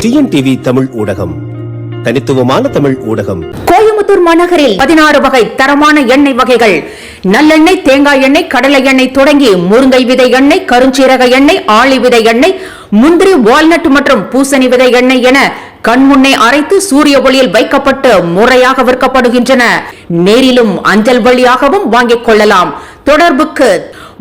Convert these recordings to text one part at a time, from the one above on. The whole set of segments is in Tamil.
டிஎன்டிவி தமிழ் ஊடகம், தனித்துவமான தமிழ் ஊடகம். கோயம்புத்தூர் மாநகரில் 16 வகை தரமான எண்ணெய் வகைகள், நல்லெண்ணெய், தேங்காய் எண்ணெய், கடலை எண்ணெய் தொடங்கி முருங்கை விதை எண்ணெய், கருஞ்சீரக எண்ணெய், ஆளி விதை எண்ணெய், முந்திரி, வால்நட் மற்றும் பூசணி விதை எண்ணெய் என கண்முன்னே அரைத்து சூரிய ஒளியில் வைக்கப்பட்டு முறையாக விற்கப்படுகின்றன. நேரிலும் அஞ்சல் வழியாகவும் வாங்கிக் கொள்ளலாம். தொடர்புக்கு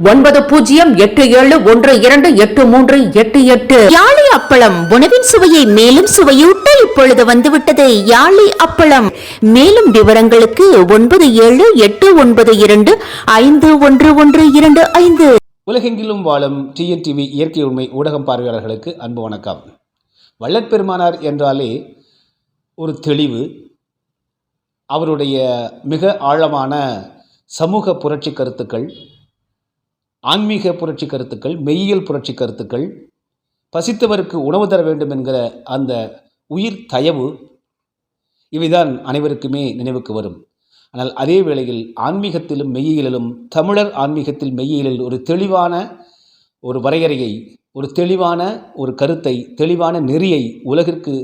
9087128388. யாழி அப்பளம் உணவின் சுவையை மேலும் சுவையூட்ட இப்பொழுது வந்துவிட்டது யாழி அப்பளம். மேலும் விவரங்களுக்கு 9789251125. உலகெங்கிலும் வாழும் டிஎன்டிவி இயற்கை உண்மை ஊடகம் பார்வையாளர்களுக்கு அன்பு வணக்கம். வள்ளற்பெருமானார் என்றாலே ஒரு தெளிவு, அவருடைய மிக ஆழமான சமூக புரட்சி கருத்துக்கள், ஆன்மீக புரட்சி கருத்துக்கள், மெய்யியல் புரட்சி கருத்துக்கள், பசித்தவருக்கு உணவு தர வேண்டும் என்கிற அந்த உயிர் தயவு, இவைதான் அனைவருக்குமே நினைவுக்கு வரும். ஆனால் அதே வேளையில் ஆன்மீகத்திலும் மெய்யியலிலும், தமிழர் ஆன்மீகத்தில் மெய்யியலில் ஒரு தெளிவான ஒரு வரையறையை, ஒரு தெளிவான ஒரு கருத்தை, தெளிவான நெறியை உலகிற்கு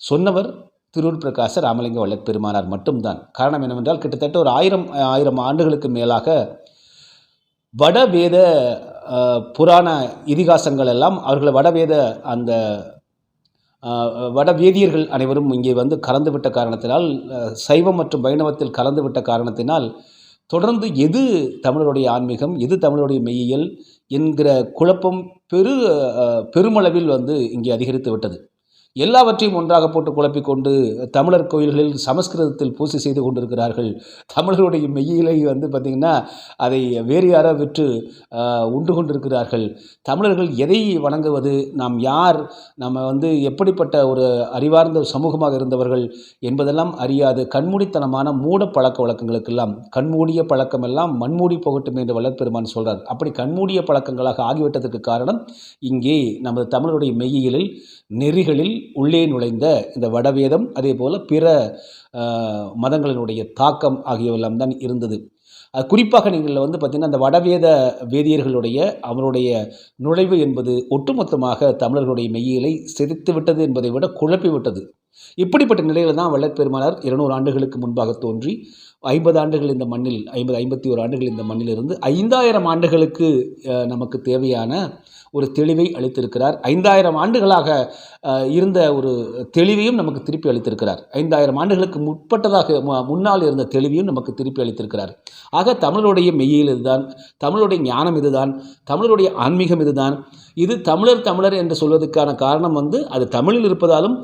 சொன்னவர் திருவூர் பிரகாச ராமலிங்க வள்ளற்பெருமானார் மட்டும்தான். காரணம் என்னவென்றால், கிட்டத்தட்ட ஒரு ஆயிரம் ஆண்டுகளுக்கு மேலாக வடவேத புராண இதிகாசங்கள் எல்லாம் அவர்கள் வடவேத அந்த வடவேதியர்கள் அனைவரும் இங்கே வந்து கலந்துவிட்ட காரணத்தினால், சைவம் மற்றும் வைணவத்தில் கலந்துவிட்ட காரணத்தினால், தொடர்ந்து எது தமிழருடைய ஆன்மீகம், எது தமிழருடைய மெய்யியல் என்கிற குழப்பம் பெருமளவில் வந்து இங்கே அதிகரித்து விட்டது. எல்லாவற்றையும் ஒன்றாக போட்டு குழப்பிக்கொண்டு தமிழர் கோயில்களில் சமஸ்கிருதத்தில் பூசை செய்து கொண்டிருக்கிறார்கள். தமிழருடைய மெய்யிலை வந்து பார்த்திங்கன்னா அதை வேறு யாரோ விற்று உண்டு கொண்டிருக்கிறார்கள். தமிழர்கள் எதை வணங்குவது, நாம் யார், நம்ம வந்து எப்படிப்பட்ட ஒரு அறிவார்ந்த சமூகமாக இருந்தவர்கள் என்பதெல்லாம் அறியாது கண்மூடித்தனமான மூட பழக்க வழக்கங்களுக்கெல்லாம், கண்மூடிய பழக்கமெல்லாம் மண்மூடி போகட்டும் என்று வள்ளற்பெருமான் சொல்கிறார். அப்படி கண்மூடிய பழக்கங்களாக ஆகிவிட்டதற்கு காரணம், இங்கே நமது தமிழருடைய மெய்யியலில் நெறிகளில் உள்ளே நுழைந்த இந்த வடவேதம், அதே போல் பிற மதங்களினுடைய தாக்கம் ஆகியவெல்லாம் தான் இருந்தது. அது குறிப்பாக நீங்கள் வந்து பார்த்திங்கன்னா, அந்த வடவேத வேதியர்களுடைய அவருடைய நுழைவு என்பது ஒட்டுமொத்தமாக தமிழர்களுடைய மெய்யியலை சிதைத்து விட்டது என்பதை விட குழப்பி விட்டது. இப்படிப்பட்ட நிலையில் தான் வள்ளற்பெருமானார் 200 ஆண்டுகளுக்கு முன்பாக தோன்றி 50 ஆண்டுகள் இந்த மண்ணில், 51 ஆண்டுகள் இந்த மண்ணிலிருந்து 5000 ஆண்டுகளுக்கு நமக்கு தேவையான ஒரு தெளிவை அளித்திருக்கிறார். 5000 ஆண்டுகளாக இருந்த ஒரு தெளிவையும் நமக்கு திருப்பி அளித்திருக்கிறார். 5000 ஆண்டுகளுக்கு முன்னால் இருந்த தெளிவையும் நமக்கு திருப்பி அளித்திருக்கிறார். ஆக தமிழருடைய மெய்யியல் இதுதான், தமிழருடைய ஞானம் இதுதான், தமிழருடைய ஆன்மீகம் இதுதான். இது தமிழர் என்று சொல்வதற்கான காரணம் வந்து அது தமிழில் இருப்பதாலும்,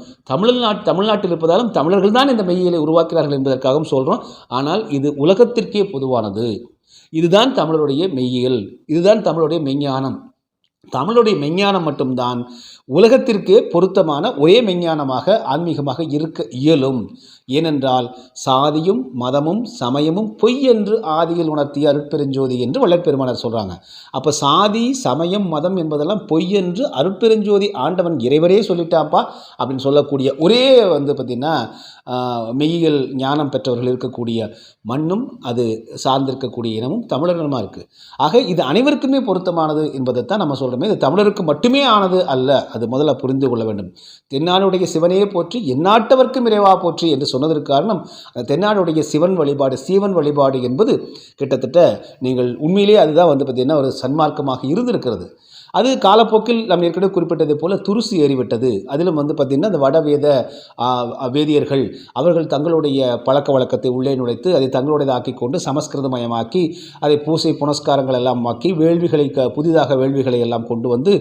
தமிழ்நாட்டில் இருப்பதாலும் தமிழர்கள் தான் இந்த மெய்யியலை உருவாக்கிறார்கள் என்பதற்காகவும் சொல்கிறோம். ஆனால் இது உலகத்திற்கே பொதுவானது. இதுதான் தமிழருடைய மெய்யியல், இதுதான் தமிழுடைய மெய்ஞானம். தமிழுடைய மெய்ஞானம் மட்டும்தான் உலகத்திற்கே பொருத்தமான ஒரே மெய்ஞானமாக, ஆன்மீகமாக இருக்க இயலும். ஏனென்றால் சாதியும் மதமும் சமயமும் பொய் என்று ஆதியில் உணர்த்திய அருட்பெருஞ்சோதி என்று வள்ளற்பெருமானார் சொல்கிறாங்க. அப்போ சாதி, சமயம், மதம் என்பதெல்லாம் பொய் என்று அருட்பெருஞ்சோதி ஆண்டவன் இறைவரே சொல்லிட்டாப்பா அப்படின்னு சொல்லக்கூடிய ஒரே வந்து பார்த்திங்கன்னா மெய்யியல் ஞானம் பெற்றவர்கள் இருக்கக்கூடிய மண்ணும், அது சார்ந்திருக்கக்கூடிய இனமும் தமிழர்களமாக இருக்குது. ஆக இது அனைவருக்குமே பொருத்தமானது என்பதைத்தான் நம்ம சொல்கிறோமே. இது தமிழருக்கு மட்டுமே ஆனது அல்ல, அது முதல்ல புரிந்து கொள்ள வேண்டும். தென்னாடுடைய சிவனையே போற்றி எந்நாட்டவர்க்கும் இறைவா போற்றி என்று சொன்னதற்கு காரணம், அந்த தென்னாடுடைய சிவன் வழிபாடு, சீவன் வழிபாடு என்பது கிட்டத்தட்ட நீங்கள் உண்மையிலேயே அதுதான் வந்து பார்த்திங்கன்னா ஒரு சன்மார்க்கமாக இருந்திருக்கிறது. அது காலப்போக்கில் நம்ம ஏற்கனவே குறிப்பிட்டதை போல் துருசு ஏறிவிட்டது. அதிலும் வந்து பார்த்திங்கன்னா இந்த வடவேத வேதியர்கள் அவர்கள் தங்களுடைய பழக்க வழக்கத்தை உள்ளே நுழைத்து அதை தங்களுடையதை ஆக்கி கொண்டு சமஸ்கிருதமயமாக்கி அதை பூசை புனஸ்காரங்கள் எல்லாம் ஆக்கி வேள்விகளை, புதிதாக வேள்விகளை எல்லாம் கொண்டு வந்து,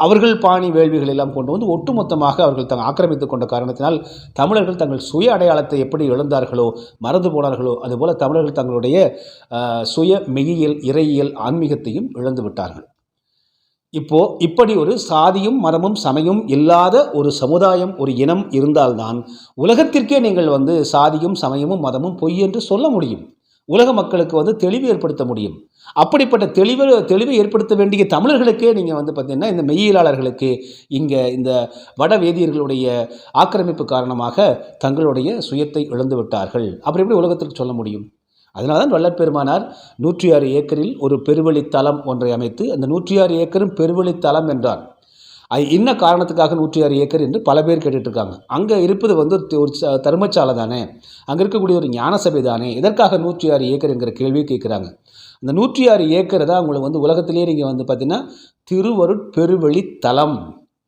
அவர்கள் பாணி வேள்விகள் எல்லாம் கொண்டு வந்து ஒட்டுமொத்தமாக அவர்கள் ஆக்கிரமித்து கொண்ட காரணத்தினால் தமிழர்கள் தங்கள் சுய அடையாளத்தை எப்படி இழந்தார்களோ, மறந்து போனார்களோ, அதுபோல் தமிழர்கள் தங்களுடைய சுய மெய்யியல், இறையியல், ஆன்மீகத்தையும் இழந்து விட்டார்கள். இப்படி ஒரு சாதியும் மதமும் சமயம் இல்லாத ஒரு சமுதாயம், ஒரு இனம் இருந்தால்தான் உலகத்திற்கே நீங்கள் வந்து சாதியும் சமயமும் மதமும் பொய் என்று சொல்ல முடியும். உலக மக்களுக்கு வந்து தெளிவு ஏற்படுத்த முடியும். அப்படிப்பட்ட தெளிவை ஏற்படுத்த வேண்டிய தமிழர்களுக்கே நீங்கள் வந்து பார்த்திங்கன்னா இந்த மெய்யியலாளர்களுக்கு இங்கே இந்த வட வேதியர்களுடைய ஆக்கிரமிப்பு காரணமாக தங்களுடைய சுயத்தை இழந்து விட்டார்கள். அப்படி எப்படி உலகத்திற்கு சொல்ல முடியும்? அதனால தான் வள்ளற்பெருமானார் 106 ஏக்கரில் ஒரு பெருவழித்தலம் ஒன்றை அமைத்து அந்த 106 ஏக்கரும் பெருவழித்தலம் என்றார். அது என்ன காரணத்துக்காக 106 ஏக்கர் என்று பல பேர் கேட்டுட்ருக்காங்க. அங்கே இருப்பது வந்து ஒரு தர்மசாலை தானே, அங்கே இருக்கக்கூடிய ஒரு ஞானசபை தானே, எதற்காக 106 ஏக்கர் என்கிற கேள்வியை கேட்குறாங்க. அந்த 106 ஏக்கர் தான் உங்களுக்கு வந்து உலகத்திலேயே நீங்கள் வந்து பார்த்தீங்கன்னா திருவருட்பெருவெளி தலம்,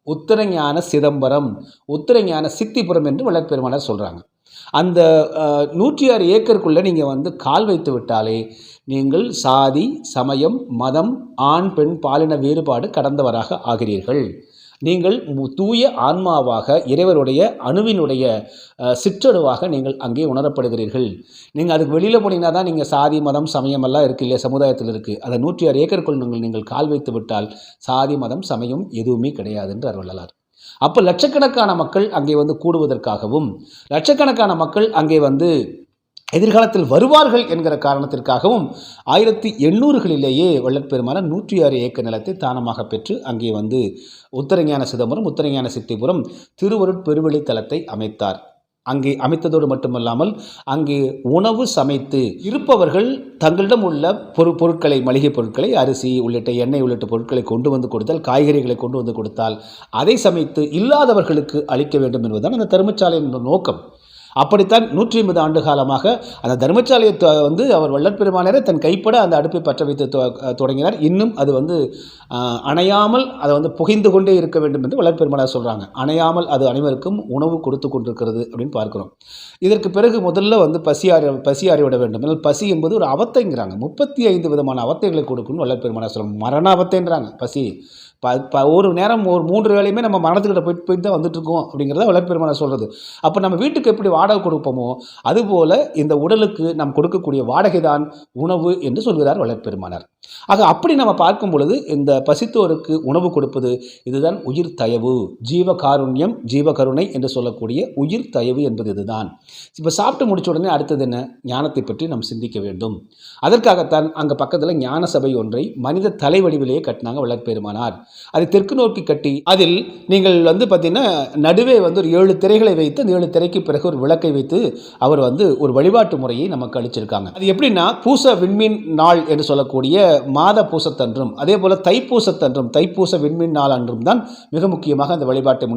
உத்தரஞான சிதம்பரம், உத்தரஞான சித்திபுரம் என்று வள்ளற்பெருமானார் சொல்கிறாங்க. அந்த 106 ஏக்கருக்குள்ளே நீங்கள் வந்து கால் வைத்து விட்டாலே நீங்கள் சாதி, சமயம், மதம், ஆண் பெண் பாலின வேறுபாடு கடந்தவராக ஆகிறீர்கள். நீங்கள் தூய ஆன்மாவாக இறைவருடைய அணுவினுடைய சிற்றணுவாக நீங்கள் அங்கே உணரப்படுகிறீர்கள். நீங்கள் அதுக்கு வெளியில் போனீங்கன்னா தான் நீங்கள் சாதி, மதம், சமயம் எல்லாம் இருக்குது இல்லையா, சமுதாயத்தில் இருக்குது. அதை 106 ஏக்கருக்குள் நீங்கள் கால் வைத்து விட்டால் சாதி, மதம், சமயம் எதுவுமே கிடையாது என்று வள்ளலார். அப்போ லட்சக்கணக்கான மக்கள் அங்கே வந்து கூடுவதற்காகவும், லட்சக்கணக்கான மக்கள் அங்கே வந்து எதிர்காலத்தில் வருவார்கள் என்கிற காரணத்திற்காகவும் 1800களிலேயே வள்ளற்பெருமானார் 106 ஏக்கர் நிலத்தை தானமாக பெற்று அங்கே வந்து உத்தரஞான சிதம்பரம், உத்தரஞான சித்திபுரம் திருவருட்பெருவெளி தலத்தை அமைத்தார். அங்கே அமைத்ததோடு மட்டுமல்லாமல் அங்கே உணவு சமைத்து இருப்பவர்கள் தங்களிடம் உள்ள பொருட்களை, மளிகை பொருட்களை, அரிசி உள்ளிட்ட எண்ணெய் உள்ளிட்ட பொருட்களை கொண்டு வந்து கொடுத்தால், காய்கறிகளை கொண்டு வந்து கொடுத்தால் அதை சமைத்து இல்லாதவர்களுக்கு அளிக்க வேண்டும் என்பதுதான் அந்த தர்மசாலையின் நோக்கம். அப்படித்தான் 150 ஆண்டு காலமாக அந்த தர்மசாலையை வந்து அவர் வள்ளற்பெருமானாரே தன் கைப்பட அந்த அடுப்பை பற்ற வைத்து தொடங்கினார். இன்னும் அது வந்து அணையாமல் அதை வந்து புகைந்து கொண்டே இருக்க வேண்டும் என்று வள்ளற்பெருமானார் சொல்கிறாங்க. அணையாமல் அது அனைவருக்கும் உணவு கொடுத்து கொண்டிருக்கிறது அப்படின்னு பார்க்குறோம். இதற்கு பிறகு முதல்ல வந்து பசி அறிவிட வேண்டும். ஆனால் பசி என்பது ஒரு அவத்தைங்கிறாங்க. 35 விதமான அவத்தைகளை கொடுக்கணும்னு வள்ளற்பெருமானார் சொல்கிறாங்க. மரண அவத்தைன்றாங்க பசி. ஒரு நேரம் ஒரு 3 வேளையுமே நம்ம மரணத்துக்கிட்ட போயிட்டு தான் வந்துட்டுருக்கோம் அப்படிங்கிறத வள்ளற்பெருமானார் சொல்கிறது. அப்போ நம்ம வீட்டுக்கு எப்படி வாடகை கொடுப்போமோ அதுபோல் இந்த உடலுக்கு நாம் கொடுக்கக்கூடிய வாடகை தான் உணவு என்று சொல்கிறார் வள்ளற்பெருமானார். ஆக அப்படி நம்ம பார்க்கும் பொழுது இந்த பசித்தோருக்கு உணவு கொடுப்பது இதுதான் உயிர் தயவு, ஜீவகாருண்யம், ஜீவகருணை என்று சொல்லக்கூடிய உயிர் தயவு என்பது இதுதான். இப்போ சாப்பிட்டு முடிச்ச உடனே அடுத்தது என்ன, ஞானத்தை பற்றி நாம் சிந்திக்க வேண்டும். அதற்காகத்தான் அங்கே பக்கத்தில் ஞான சபை ஒன்றை மனித தலைவடிவிலேயே கட்டினாங்க வள்ளற்பெருமானார். அதை தெற்கு நோக்கி கட்டி அதில் நீங்கள் வந்து பார்த்தீங்கன்னா நடுவே வந்து ஒரு 7 திரைகளை வைத்து அந்த 7 திரைக்கு பிறகு ஒரு விளக்கை வைத்து அவர் வந்து ஒரு வழிபாட்டு முறையை நமக்கு அளிச்சிருக்காங்க. அது எப்படின்னா பூச விண்மீன் நாள் என்று சொல்லக்கூடிய மாத பூசத்தன்றும் அதே போல் தைப்பூசத்தன்றும் தைப்பூச விண்மீன் நாள் அன்றும் தான் மிக முக்கியமாக அந்த வழிபாட்டை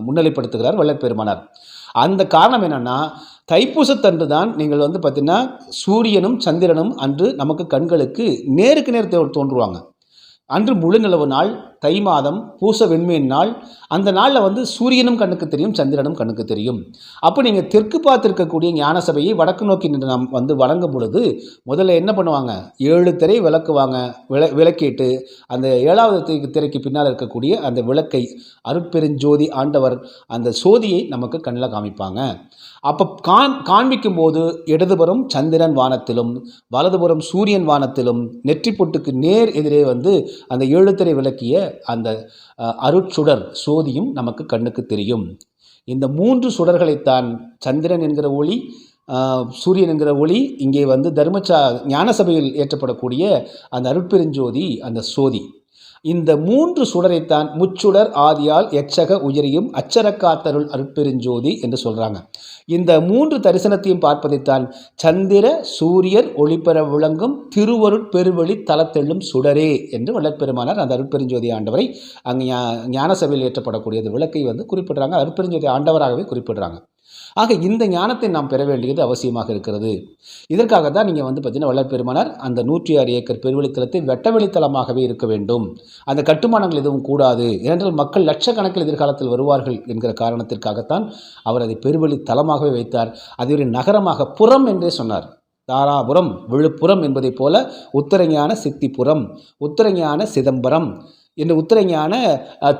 முன்னிலைப்படுத்துகிறார் வள்ளற்பெருமானார். அந்த காரணம் என்னென்னா தைப்பூசத்தன்று தான் நீங்கள் வந்து பார்த்தீங்கன்னா சூரியனும் சந்திரனும் அன்று நமக்கு கண்களுக்கு நேருக்கு நேர் தோன்றுவாங்க. அன்று முழு நிலவு நாள், தை மாதம், பூச வெண்மையின் நாள். அந்த நாளில் வந்து சூரியனும் கண்ணுக்கு தெரியும், சந்திரனும் கண்ணுக்கு தெரியும். அப்போ நீங்கள் தெற்கு பார்த்திருக்கக்கூடிய ஞான சபையை வடக்கு நோக்கி நின்று நாம் வந்து வணங்கும் பொழுது முதல்ல என்ன பண்ணுவாங்க, 7 திரை விளக்குவாங்க. விளக்கிட்டு அந்த 7வது திரைக்கு பின்னால் இருக்கக்கூடிய அந்த விளக்கை அருட்பெருஞ்சோதி ஆண்டவர் அந்த சோதியை நமக்கு கண்ணில் காமிப்பாங்க. அப்போ காண்பிக்கும் போது இடதுபுறம் சந்திரன் வானத்திலும் வலதுபுறம் சூரியன் வானத்திலும் நெற்றி பொட்டுக்கு நேர் எதிரே வந்து அந்த 7 திரை விளக்கிய அந்த அருட்சுடர் சோதியும் நமக்கு கண்ணுக்கு தெரியும். இந்த 3 சுடர்களைத்தான் சந்திரன் என்கிற ஒளி, சூரியன் என்கிற ஒளி, இங்கே வந்து ஞான சபையில் ஏற்றப்படக்கூடிய அந்த அருட்பெருஞ்சோதி அந்த சோதி, இந்த 3 சுடரைத்தான் முச்சுடர் ஆதியால் எச்சக உயரியும் அச்சரக்காத்தருள் அருட்பெருஞ்சோதி என்று சொல்கிறாங்க. இந்த 3 தரிசனத்தையும் பார்ப்பதைத்தான் சந்திர சூரியர் ஒளிபெற விளங்கும் திருவருட்பெருவெளி தலத்தெள்ளும் சுடரே என்று வள்ளற்பெருமானார் அந்த அருட்பெருஞ்சோதி ஆண்டவரை அங்கே ஞான சபையில் ஏற்றப்படக்கூடிய விளக்கை வந்து குறிப்பிடுறாங்க. அருட்பெருஞ்சோதி ஆண்டவராகவே குறிப்பிடுறாங்க. ஆக இந்த ஞானத்தை நாம் பெற வேண்டியது அவசியமாக இருக்கிறது. இதற்காக தான் நீங்கள் வந்து பார்த்தீங்கன்னா வள்ளற்பெருமானார் அந்த 106 ஏக்கர் பெருவெளித்தலத்தை வெட்டவெளித்தலமாகவே இருக்க வேண்டும், அந்த கட்டுமானங்கள் எதுவும் கூடாது, ஏனென்றால் மக்கள் லட்சக்கணக்கில் எதிர்காலத்தில் வருவார்கள் என்கிற காரணத்திற்காகத்தான் அவர் அதை பெருவெளித்தலமாகவே வைத்தார். அதை ஒரு நகரமாக புறம் என்றே சொன்னார். தாராபுரம், விழுப்புரம் என்பதைப் போல உத்தரஞான சித்திபுரம், உத்தரஞான சிதம்பரம் என்று உத்தரஞான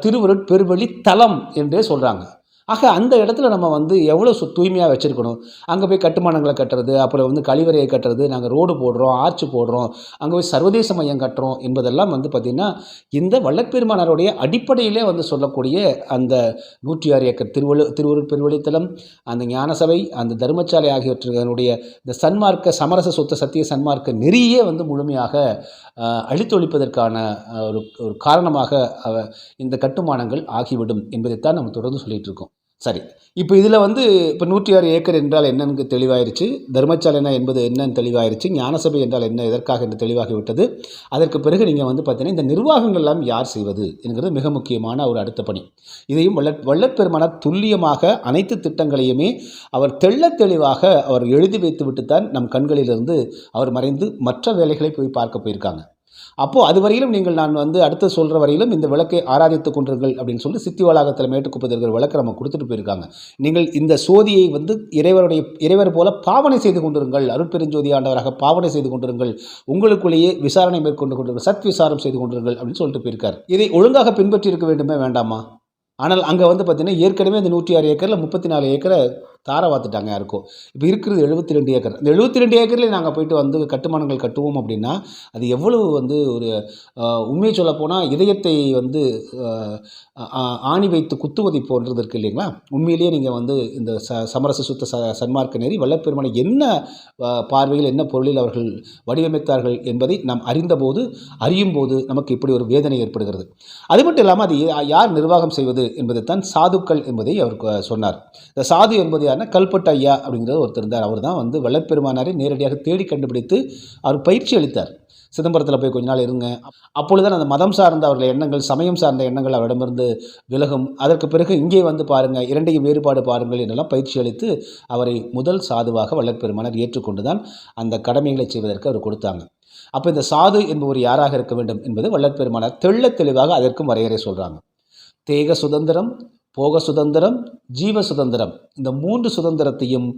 திருவருட்பெருவெளி தலம் என்றே சொல்கிறாங்க. ஆக அந்த இடத்துல நம்ம வந்து எவ்வளோ தூய்மையாக வச்சுருக்கணும். அங்கே போய் கட்டுமானங்களை கட்டுறது, அப்புறம் வந்து கழிவறையை கட்டுறது, நாங்கள் ரோடு போடுறோம், ஆர்ச்சு போடுறோம், அங்கே போய் சர்வதேச மையம் கட்டுறோம் என்பதெல்லாம் வந்து பார்த்திங்கன்னா இந்த வள்ளற்பெருமானாருடைய அடிப்படையிலே வந்து சொல்லக்கூடிய அந்த 106 ஏக்கர் திருவருட்பெருவெளித்தலம், அந்த ஞான சபை, அந்த தர்மசாலை ஆகியவற்றுடைய இந்த சன்மார்க்க சமரச சுத்த சத்திய சன்மார்க்க நெறியே வந்து முழுமையாக அழித்தொழிப்பதற்கான ஒரு காரணமாக இந்த கட்டுமானங்கள் ஆகிவிடும் என்பதைத்தான் நம்ம தொடர்ந்து சொல்லிகிட்டு இருக்கோம். சரி, இப்போ இதில் வந்து இப்போ 106 ஏக்கர் என்றால் என்னன்னு தெளிவாயிருச்சு, தர்மசாலைனா என்பது என்னன்னு தெளிவாயிருச்சு, ஞானசபை என்றால் என்ன, எதற்காக என்று தெளிவாகிவிட்டது. அதற்கு பிறகு நீங்கள் வந்து பார்த்தீங்கன்னா இந்த நிர்வாகங்கள் எல்லாம் யார் செய்வது என்கிறது மிக முக்கியமான ஒரு அடுத்த பணி. இதையும் வள்ளற்பெருமானார் துல்லியமாக அனைத்து திட்டங்களையுமே அவர் தெள்ளத் தெளிவாக அவர் எழுதி வைத்து விட்டு தான் நம் கண்களிலிருந்து அவர் மறைந்து மற்ற வேலைகளை போய் பார்க்க போயிருக்காங்க. அப்போது அது வரையிலும் நீங்கள் நான் வந்து அடுத்து சொல்கிற வரையிலும் இந்த விளக்கை ஆராதித்து கொண்டிருங்கள் அப்படின்னு சொல்லி சித்தி வளாகத்தில் மேட்டுக்குப்பத்தில் இருக்கிற விளக்கை நம்ம கொடுத்துட்டு போயிருக்காங்க. நீங்கள் இந்த சோதியை வந்து இறைவர் போல பாவனை செய்து கொண்டிருங்கள், அருட்பெருஞ்சோதி ஆண்டவராக பாவனை செய்து கொண்டிருங்கள், உங்களுக்குள்ளேயே விசாரணை மேற்கொண்டு கொண்டிருங்கள், சத் விசாரம் செய்து கொண்டிருங்கள் அப்படின்னு சொல்லிட்டு போயிருக்கார். இதை ஒழுங்காக பின்பற்றி இருக்க வேண்டுமே வேண்டாமா? ஆனால் அங்கே வந்து பார்த்தீங்கன்னா ஏற்கனவே இந்த 106 ஏக்கரில் 34 ஏக்கரை தாரை வாத்துட்டாங்க யாருக்கும். இப்போ இருக்கிறது 72 ஏக்கர். இந்த 72 ஏக்கரில் நாங்கள் போயிட்டு வந்து கட்டுமானங்கள் கட்டுவோம் அப்படின்னா அது எவ்வளவு வந்து ஒரு உண்மையை சொல்லப்போனால் இதயத்தை வந்து ஆணி வைத்து குத்துவதை போன்றது இருக்குது இல்லைங்களா? உண்மையிலேயே நீங்கள் வந்து இந்த சமரச சுத்த சன்மார்க்க நெறி வள்ளற்பெருமானை என்ன பார்வையில் என்ன பொருளில் அவர்கள் வடிவமைத்தார்கள் என்பதை நாம் அறியும் போது நமக்கு இப்படி ஒரு வேதனை ஏற்படுகிறது. அது மட்டும் இல்லாமல் அது யார் நிர்வாகம் செய்வது என்பதை தான் சாதுக்கள் என்பதை அவர் சொன்னார். இந்த சாது என்பது கல்பட்டு ஐயா அப்படிங்கிற ஒருத்தர் இருந்தார். அவர் தான் வந்து வள்ளற்பெருமானாரை நேரடியாக தேடி கண்டுபிடித்து அவர் பயிற்சி அளித்தார். சிதம்பரத்தில் போய் கொஞ்ச நாள் இருங்க, அப்பொழுதுதான் அந்த மதம் சார்ந்த அவர்கள் எண்ணங்கள், சமயம் சார்ந்த எண்ணங்கள் அவரிடமிருந்து விலகும். அதற்கு பிறகு இங்கே வந்து பாருங்கள், இரண்டையும் வேறுபாடு பாருங்கள் என்றெல்லாம் பயிற்சி அளித்து அவரை முதல் சாதுவாக வள்ளற்பெருமானார் ஏற்றுக்கொண்டு தான் அந்த கடமைகளை செய்வதற்கு அவர் கொடுத்தாங்க. அப்போ இந்த சாது என்பவர் யாராக இருக்க வேண்டும் என்பது வள்ளற்பெருமானார் தெள்ளத் தெளிவாக அதற்கும் வரையறை சொல்கிறாங்க. தேக சுதந்திரம், போக சுதந்திரம், ஜீவ சுதந்திரம், இந்த 3 சுதந்திரத்தையும்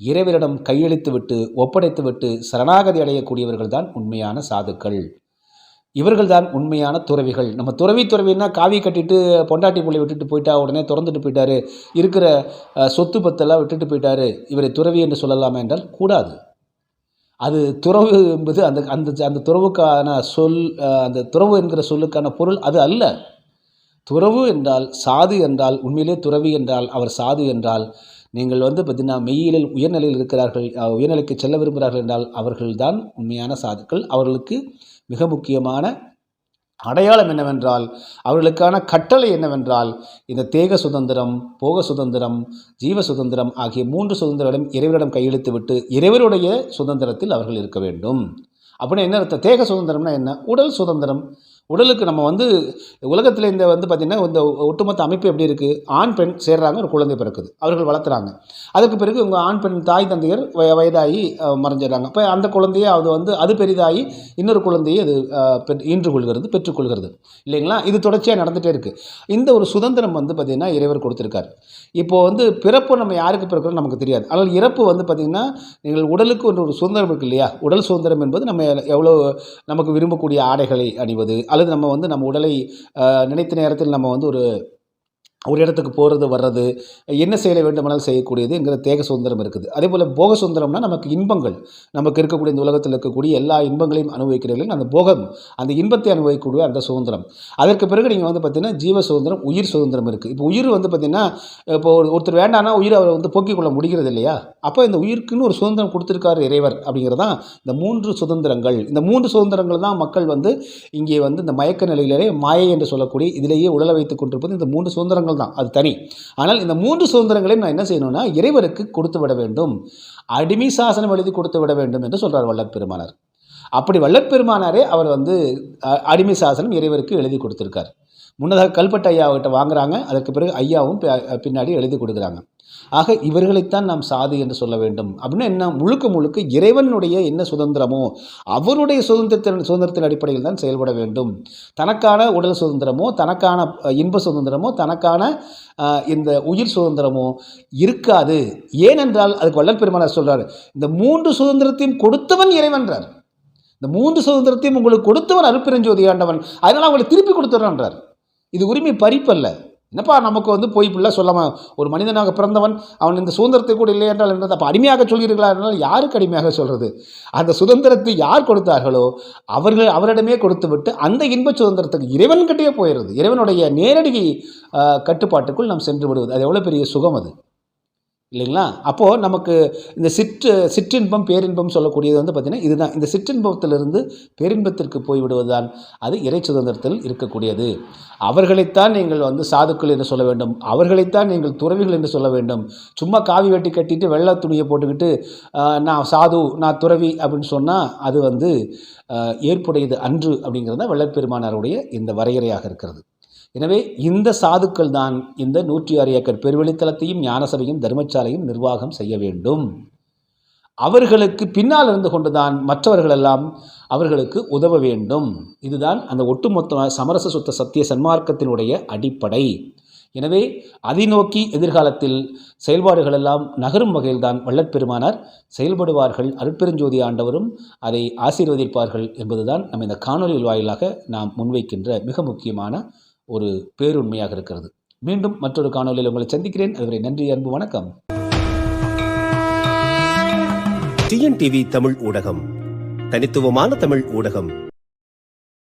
இறைவரிடம் கையளித்து விட்டு ஒப்படைத்து விட்டு சரணாகதி அடையக்கூடியவர்கள் தான் உண்மையான சாதுக்கள். இவர்கள் தான் உண்மையான துறவிகள். நம்ம துறவின்னா காவி கட்டிட்டு பொண்டாட்டி பிள்ளை விட்டுட்டு போயிட்டா உடனே திறந்துட்டு போயிட்டாரு, இருக்கிற சொத்து பத்தெல்லாம் விட்டுட்டு போயிட்டாரு, இவரை துறவி என்று சொல்லலாமா என்றால் கூடாது. அது துறவு என்பது அந்த துறவுக்கான அந்த துறவு என்கிற சொல்லுக்கான பொருள் அது அல்ல. துறவு என்றால், சாது என்றால், உண்மையிலே துறவி என்றால், அவர் சாது என்றால், நீங்கள் வந்து பார்த்தீங்கன்னா மெய்யியலில் உயர்நிலையில் இருக்கிறார்கள், உயர்நிலைக்கு செல்ல விரும்புகிறார்கள் என்றால் அவர்கள்தான் உண்மையான சாதுக்கள். அவர்களுக்கு மிக முக்கியமான அடையாளம் என்னவென்றால், அவர்களுக்கான கட்டளை என்னவென்றால், இந்த தேக சுதந்திரம், போக சுதந்திரம், ஜீவ சுதந்திரம் ஆகிய 3 சுதந்திரம் இறைவரிடம் கையெழுத்து விட்டு இறைவருடைய சுதந்திரத்தில் அவர்கள் இருக்க வேண்டும். அப்படின்னா என்ன அர்த்தம்? தேக சுதந்திரம்னா என்ன? உடல் சுதந்திரம். உடலுக்கு நம்ம வந்து உலகத்தில் இந்த வந்து பார்த்திங்கன்னா இந்த ஒட்டுமொத்த அமைப்பு எப்படி இருக்குது? ஆண் பெண் சேர்றாங்க, ஒரு குழந்தை பிறக்குது, அவர்கள் வளர்த்துறாங்க. அதுக்கு பிறகு உங்கள் ஆண் பெண் தாய் தந்தையர் வயதாகி மறைஞ்சிடறாங்க. இப்போ அந்த குழந்தையை அது பெரிதாகி இன்னொரு குழந்தையை அது பெற்றுக்கொள்கிறது இல்லைங்களா? இது தொடர்ச்சியாக நடந்துகிட்டே இருக்குது. இந்த ஒரு சுதந்திரம் வந்து பார்த்திங்கன்னா இறைவர் கொடுத்துருக்கார். இப்போது வந்து பிறப்பு நம்ம யாருக்கு பிறக்கிறோம் நமக்கு தெரியாது. ஆனால் இறப்பு வந்து பார்த்திங்கன்னா நீங்கள் உடலுக்கு ஒரு சுதந்திரம் இருக்குது இல்லையா? உடல் சுதந்திரம் என்பது நம்ம எவ்வளோ நமக்கு விரும்பக்கூடிய ஆடைகளை அணிவது, அல்லது நம்ம வந்து நம்ம உடலை நினைத்த நேரத்தில் நம்ம வந்து ஒரு இடத்துக்கு போகிறது வர்றது, என்ன செய்ய வேண்டுமானாலும் செய்யக்கூடியதுங்கிற தேக சுதந்திரம் இருக்குது. அதே போல் போக சுதந்திரம்னா நமக்கு இன்பங்கள், நமக்கு இருக்கக்கூடிய இந்த உலகத்தில் இருக்கக்கூடிய எல்லா இன்பங்களையும் அனுபவிக்கிறீர்கள், அந்த போகம், அந்த இன்பத்தை அனுபவிக்கக்கூடிய அந்த சுதந்திரம். அதற்கு பிறகு நீங்கள் வந்து பார்த்திங்கன்னா ஜீவ சுதந்திரம், உயிர் சுதந்திரம் இருக்குது. இப்போ உயிர் வந்து பார்த்திங்கன்னா இப்போ ஒருத்தர் வேண்டாம்னா உயிரை அவர் வந்து போக்கிக் கொள்ள முடிகிறது இல்லையா? அப்போ இந்த உயிருக்குன்னு ஒரு சுதந்திரம் கொடுத்துருக்காரு இறைவர். அப்படிங்கிறதான் இந்த 3 சுதந்திரங்கள். இந்த 3 சுதந்திரங்கள் தான் மக்கள் வந்து இங்கே வந்து இந்த மயக்க நிலையிலே மாயை என்று சொல்லக்கூடிய இதிலேயே உடல வைத்துக் கொண்டிருப்பது இந்த 3 சுதந்திரங்கள் தான், அது தனி. ஆனால் இந்த 3 சுதந்திரங்களையும் நான் என்ன செய்யணும்னா இறைவருக்கு கொடுத்து விட வேண்டும், அடிமை சாசனம் எழுதி கொடுத்து விட வேண்டும் என்று சொல்றார் வள்ளற்பெருமானார். அப்படி வள்ளற்பெருமானாரே அவர் வந்து அடிமை சாசனம் இறைவருக்கு எழுதி கொடுத்திருக்கார். முன்னதாக கல்பட்டு ஐயாவிட்ட வாங்குறாங்க, அதற்கு பிறகு ஐயாவும் பின்னாடி எழுதி கொடுக்குறாங்க. ஆக இவர்களைத்தான் நாம் சாது என்று சொல்ல வேண்டும். அப்படின்னா என்ன? முழுக்க இறைவனுடைய என்ன சுதந்திரமோ அவருடைய சுதந்திரத்தின் அடிப்படையில் தான் செயல்பட வேண்டும். தனக்கான உடல் சுதந்திரமோ, தனக்கான இன்ப சுதந்திரமோ, தனக்கான இந்த உயிர் சுதந்திரமோ இருக்காது. ஏனென்றால் அதுக்கு வள்ளற்பெருமானார் சொல்றாரு, இந்த 3 சுதந்திரத்தையும் கொடுத்தவன் இறைவன்றார். இந்த 3 சுதந்திரத்தையும் உங்களுக்கு கொடுத்தவன் அருட்பெருஞ்சோதி ஆண்டவன், அதனால் அவங்களை திருப்பி கொடுத்துறான்றார். இது உரிமை பறிப்பல்ல. என்னப்பா நமக்கு வந்து போய் இப்படிலாம் சொல்லாமல், ஒரு மனிதனாக பிறந்தவன் அவன் இந்த சுதந்திரத்தை கூட இல்லை என்றால் என்னது? அப்போ அடிமையாக சொல்கிறீர்களா என்றால் யாருக்கு அடிமையாக சொல்கிறது? அந்த சுதந்திரத்தை யார் கொடுத்தார்களோ அவரிடமே கொடுத்து விட்டு அந்த இன்ப சுதந்திரத்துக்கு இறைவன்கிட்டே போயிடுறது. இறைவனுடைய நேரடி கட்டுப்பாட்டுக்குள் நாம் சென்று விடுவது. அது எவ்வளோ பெரிய சுகம் அது இல்லைங்களா? அப்போது நமக்கு இந்த சிற்றின்பம் பேரின்பம் சொல்லக்கூடியது வந்து பார்த்திங்கன்னா இதுதான். இந்த சிற்றின்பத்திலிருந்து பேரின்பத்திற்கு போய்விடுவது தான் அது இறை சுதந்திரத்தில் இருக்கக்கூடியது. அவர்களைத்தான் நீங்கள் வந்து சாதுக்கள் என்று சொல்ல வேண்டும், அவர்களைத்தான் நீங்கள் துறவிகள் என்று சொல்ல வேண்டும். சும்மா காவி வெட்டி கட்டிட்டு வெள்ளை துணியை போட்டுக்கிட்டு நான் சாது நான் துறவி அப்படின்னு சொன்னால் அது வந்து ஏற்புடையது அன்று அப்படிங்கிறது தான் வள்ளற்பெருமானாருடைய இந்த வரையறையாக இருக்கிறது. எனவே இந்த சாதுக்கள் தான் இந்த 106 ஏக்கர் பெருவெளித்தலத்தையும் ஞானசபையும் தர்மசாலையும் நிர்வாகம் செய்ய வேண்டும். அவர்களுக்கு பின்னால் இருந்து கொண்டுதான் மற்றவர்களெல்லாம் அவர்களுக்கு உதவ வேண்டும். இதுதான் அந்த ஒட்டுமொத்த சமரச சுத்த சத்திய சன்மார்க்கத்தினுடைய அடிப்படை. எனவே அதை நோக்கி எதிர்காலத்தில் செயல்பாடுகளெல்லாம் நகரும் வகையில்தான் வள்ளற்பெருமானார் செயல்படுவார்கள். அருட்பெருஞ்சோதி ஆண்டவரும் அதை ஆசீர்வதிப்பார்கள் என்பதுதான் நம்ம இந்த காணொலியில் வாயிலாக நாம் முன்வைக்கின்ற மிக முக்கியமான ஒரு பேருண்மையாக இருக்கிறது. மீண்டும் மற்றொரு காணொலியில் உங்களை சந்திக்கிறேன். அதுவரை நன்றி, அன்பு, வணக்கம். டிஎன்டிவி தமிழ் ஊடகம், தனித்துவமான தமிழ் ஊடகம்.